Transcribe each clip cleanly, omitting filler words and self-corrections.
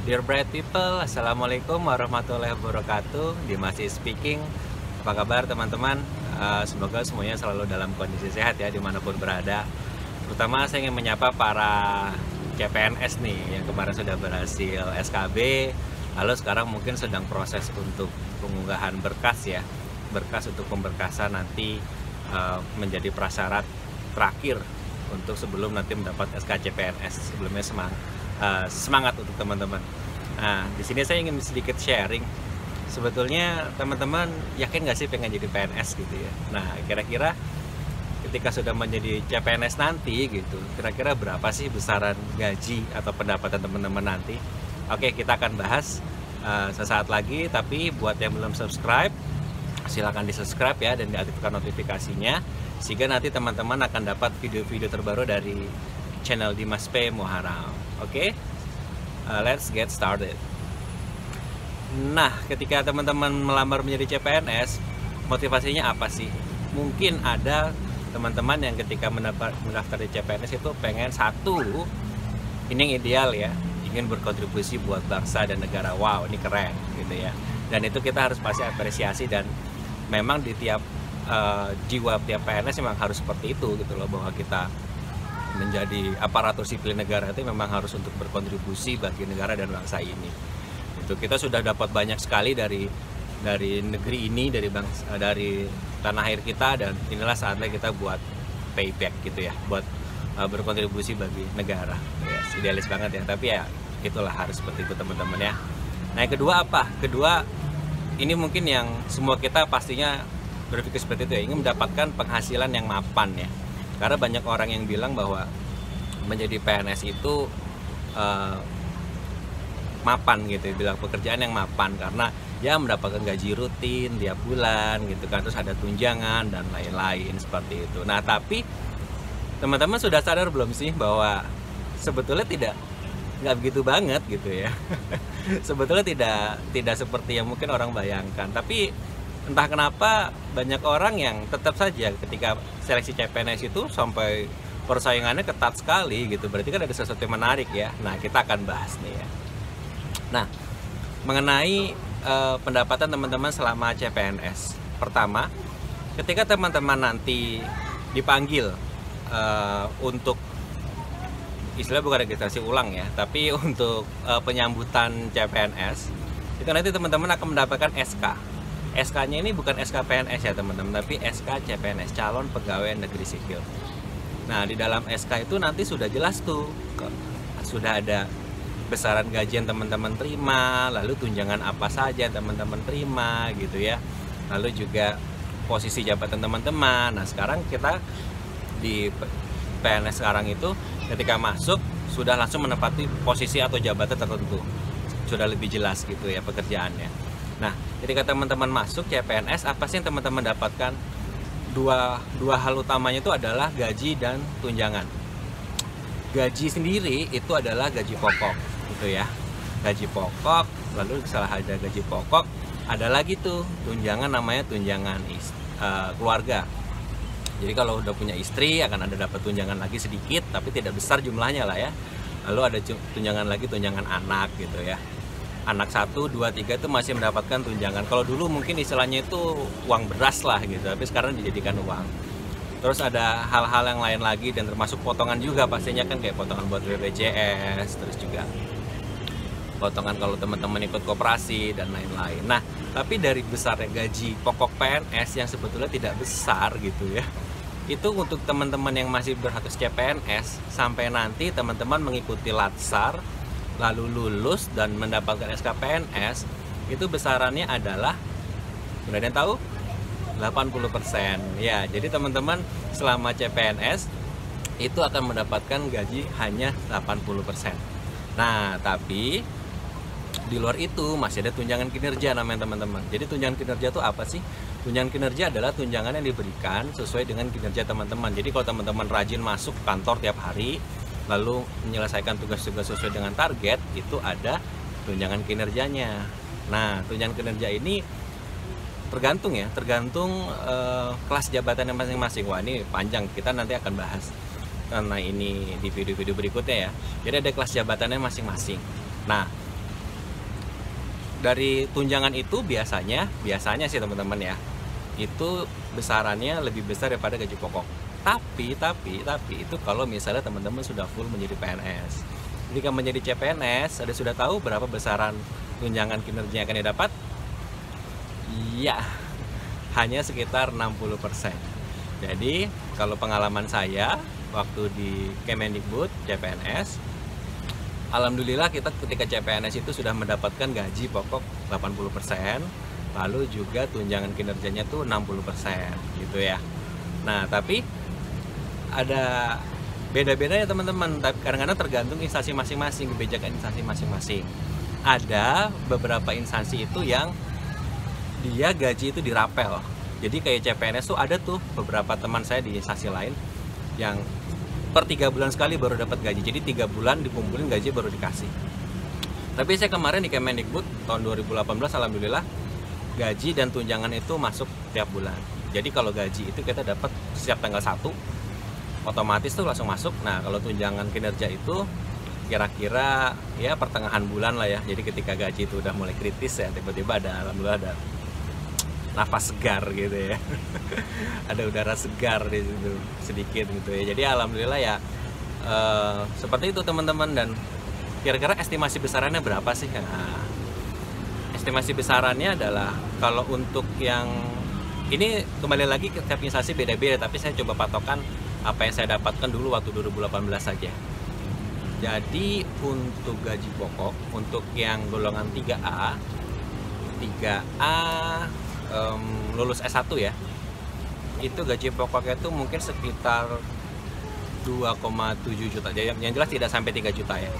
Dear bright people, Assalamualaikum warahmatullahi wabarakatuh. Dimas is speaking. Apa kabar teman-teman? Semoga semuanya selalu dalam kondisi sehat ya dimanapun berada. Terutama saya ingin menyapa para CPNS nih yang kemarin sudah berhasil SKB, lalu sekarang mungkin sedang proses untuk pengunggahan berkas ya. Berkas untuk pemberkasan nanti menjadi prasyarat terakhir untuk sebelum nanti mendapat SK CPNS. Sebelumnya semangat untuk teman-teman. Nah, di sini saya ingin sedikit sharing. Sebetulnya teman-teman yakin nggak sih pengen jadi PNS gitu ya? Nah, kira-kira ketika sudah menjadi CPNS nanti gitu, kira-kira berapa sih besaran gaji atau pendapatan teman-teman nanti? Oke, kita akan bahas sesaat lagi. Tapi buat yang belum subscribe, silakan di subscribe ya dan diaktifkan notifikasinya, sehingga nanti teman-teman akan dapat video-video terbaru dari channel Dimas P. Muharam. Oke, let's get started. Nah, ketika teman-teman melamar menjadi CPNS, motivasinya apa sih? Mungkin ada teman-teman yang ketika mendaftar di CPNS itu pengen satu, ini yang ideal ya, ingin berkontribusi buat bangsa dan negara. Wow, ini keren gitu ya. Dan itu kita harus pasti apresiasi, dan memang di tiap jiwa tiap PNS memang harus seperti itu gitu loh, bahwa kita menjadi aparatur sipil negara itu memang harus untuk berkontribusi bagi negara dan bangsa ini. Itu kita sudah dapat banyak sekali dari negeri ini, dari tanah air kita, dan inilah saatnya kita buat payback gitu ya, buat berkontribusi bagi negara. Yes, idealis banget ya, tapi ya itulah harus seperti itu teman-teman ya. Nah, yang kedua apa? Kedua, ini mungkin yang semua kita pastinya berpikir seperti itu ya, ingin mendapatkan penghasilan yang mapan ya. Karena banyak orang yang bilang bahwa menjadi PNS itu mapan gitu, bilang pekerjaan yang mapan karena ya mendapatkan gaji rutin tiap bulan gitu kan, terus ada tunjangan dan lain-lain seperti itu. Nah, tapi teman-teman sudah sadar belum sih bahwa sebetulnya nggak begitu banget gitu ya. Sebetulnya tidak seperti yang mungkin orang bayangkan. Tapi entah kenapa banyak orang yang tetap saja ketika seleksi CPNS itu sampai persaingannya ketat sekali gitu. Berarti kan ada sesuatu yang menarik ya. Nah, kita akan bahas nih ya. Nah, mengenai pendapatan teman-teman selama CPNS. Pertama, ketika teman-teman nanti dipanggil untuk istilah bukan registrasi ulang ya, tapi untuk penyambutan CPNS, itu nanti teman-teman akan mendapatkan SK. SK-nya ini bukan SK PNS ya teman-teman, tapi SK CPNS, calon pegawai negeri sipil. Nah, di dalam SK itu nanti sudah jelas tuh, sudah ada besaran gaji yang teman-teman terima, lalu tunjangan apa saja teman-teman terima gitu ya, lalu juga posisi jabatan teman-teman. Nah, sekarang kita di PNS sekarang itu ketika masuk sudah langsung menempati posisi atau jabatan tertentu, sudah lebih jelas gitu ya pekerjaannya. Nah, ketika teman-teman masuk CPNS, apa sih yang teman-teman dapatkan? Dua hal utamanya itu adalah gaji dan tunjangan. Gaji sendiri itu adalah gaji pokok gitu ya, gaji pokok. Lalu setelah ada gaji pokok, ada lagi tuh tunjangan, namanya tunjangan keluarga. Jadi kalau udah punya istri akan ada dapat tunjangan lagi sedikit, tapi tidak besar jumlahnya lah ya. Lalu ada tunjangan lagi, tunjangan anak gitu ya. Anak 1, 2, 3 itu masih mendapatkan tunjangan. Kalau dulu mungkin istilahnya itu uang beras lah gitu, tapi sekarang dijadikan uang. Terus ada hal-hal yang lain lagi, dan termasuk potongan juga pastinya kan, kayak potongan buat BPJS, terus juga potongan kalau teman-teman ikut koperasi dan lain-lain. Nah, tapi dari besarnya gaji pokok PNS yang sebetulnya tidak besar gitu ya, itu untuk teman-teman yang masih berstatus CPNS, sampai nanti teman-teman mengikuti latsar lalu lulus dan mendapatkan SK PNS, itu besarannya adalah, udah ada yang tahu? 80% ya. Jadi teman-teman selama CPNS itu akan mendapatkan gaji hanya 80%. Nah, tapi di luar itu masih ada tunjangan kinerja namanya teman-teman. Jadi tunjangan kinerja itu apa sih? Tunjangan kinerja adalah tunjangan yang diberikan sesuai dengan kinerja teman-teman. Jadi kalau teman-teman rajin masuk kantor tiap hari, lalu menyelesaikan tugas-tugas sesuai dengan target, itu ada tunjangan kinerjanya. Nah, tunjangan kinerja ini tergantung kelas jabatannya masing-masing. Wah, ini panjang, kita nanti akan bahas karena ini di video-video berikutnya ya. Jadi ada kelas jabatannya masing-masing. Nah, dari tunjangan itu biasanya sih teman-teman ya, itu besarannya lebih besar daripada gaji pokok. Tapi itu kalau misalnya teman-teman sudah full menjadi PNS. Jika menjadi CPNS, ada sudah tahu berapa besaran tunjangan kinerja yang akan didapat? Iya, hanya sekitar 60%. Jadi kalau pengalaman saya waktu di Kemendikbud CPNS, alhamdulillah kita ketika CPNS itu sudah mendapatkan gaji pokok 80%, lalu juga tunjangan kinerjanya tuh 60% gitu ya. Nah, tapi ada beda-beda ya teman-teman, tapi kadang-kadang tergantung instansi masing-masing, kebijakan instansi masing-masing. Ada beberapa instansi itu yang dia gaji itu dirapel. Jadi kayak CPNS tuh ada tuh beberapa teman saya di instansi lain yang per 3 bulan sekali baru dapat gaji. Jadi 3 bulan dikumpulin gaji baru dikasih. Tapi saya kemarin di Kemendikbud tahun 2018 alhamdulillah gaji dan tunjangan itu masuk tiap bulan. Jadi kalau gaji itu kita dapat setiap tanggal 1 otomatis tuh langsung masuk. Nah, kalau tunjangan kinerja itu kira-kira ya pertengahan bulan lah ya. Jadi ketika gaji itu udah mulai kritis ya, tiba-tiba alhamdulillah ada nafas segar gitu ya. Ada udara segar di situ sedikit gitu ya. Jadi alhamdulillah ya seperti itu teman-teman. Dan kira-kira estimasi besarannya berapa sih? Nah, estimasi besarannya adalah kalau untuk yang ini kembali lagi ke tiap instansi beda-beda, tapi saya coba patokan apa yang saya dapatkan dulu waktu 2018 saja. Jadi untuk gaji pokok untuk yang golongan 3A lulus S1 ya, itu gaji pokoknya itu mungkin sekitar 2,7 juta. Yang jelas tidak sampai 3 juta ya.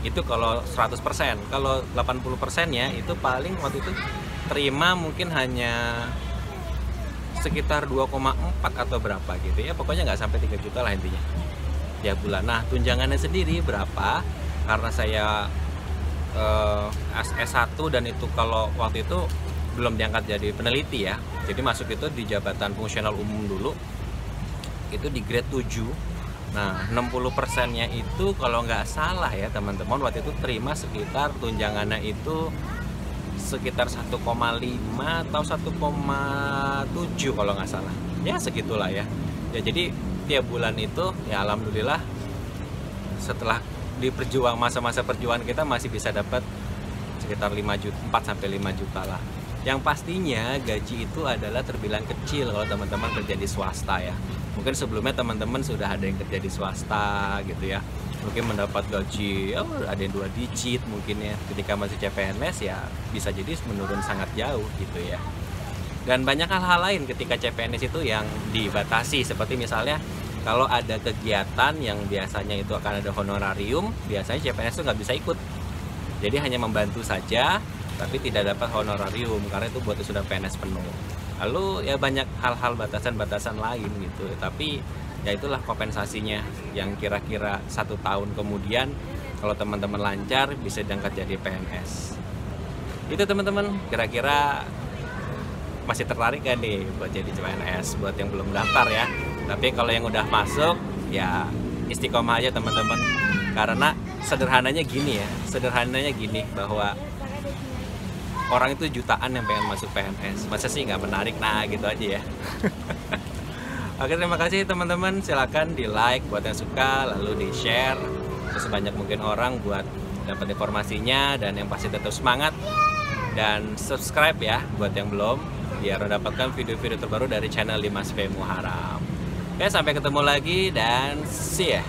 Itu kalau 100%. Kalau 80%-nya itu paling waktu itu terima mungkin hanya sekitar 2,4 atau berapa gitu ya. Pokoknya nggak sampai 3 juta lah intinya ya bulan. Nah, tunjangannya sendiri berapa? Karena saya S1 dan itu kalau waktu itu belum diangkat jadi peneliti ya. Jadi masuk itu di jabatan fungsional umum dulu. Itu di grade 7. Nah, 60%-nya itu kalau nggak salah ya teman-teman, waktu itu terima sekitar tunjangannya itu sekitar 1,5 atau 1,7 kalau nggak salah. Ya segitulah ya. Ya jadi tiap bulan itu ya alhamdulillah setelah di masa-masa perjuangan kita masih bisa dapat sekitar 4 sampai 5 juta lah. Yang pastinya gaji itu adalah terbilang kecil kalau teman-teman kerja di swasta ya. Mungkin sebelumnya teman-teman sudah ada yang kerja di swasta gitu ya. Mungkin mendapat gaji ada yang 2 digit mungkin ya. Ketika masih CPNS ya bisa jadi menurun sangat jauh gitu ya. Dan banyak hal-hal lain ketika CPNS itu yang dibatasi. Seperti misalnya kalau ada kegiatan yang biasanya itu akan ada honorarium, biasanya CPNS itu nggak bisa ikut. Jadi hanya membantu saja, tapi tidak dapat honorarium karena itu buat sudah PNS penuh. Lalu ya banyak hal-hal batasan-batasan lain gitu. Tapi ya itulah kompensasinya yang kira-kira 1 tahun kemudian kalau teman-teman lancar bisa diangkat jadi PNS. Itu teman-teman, kira-kira masih tertarik kan nih buat jadi PNS buat yang belum daftar ya. Tapi kalau yang udah masuk ya istiqomah aja teman-teman. Karena sederhananya gini bahwa orang itu jutaan yang pengen masuk PNS. Masa sih nggak menarik? Nah gitu aja ya. Oke, terima kasih teman-teman. Silakan di like buat yang suka, lalu di share sebanyak mungkin orang buat dapat informasinya. Dan yang pasti tetap semangat dan subscribe ya buat yang belum, biar mendapatkan video-video terbaru dari channel Dimas V Muharam. Oke, sampai ketemu lagi dan see ya.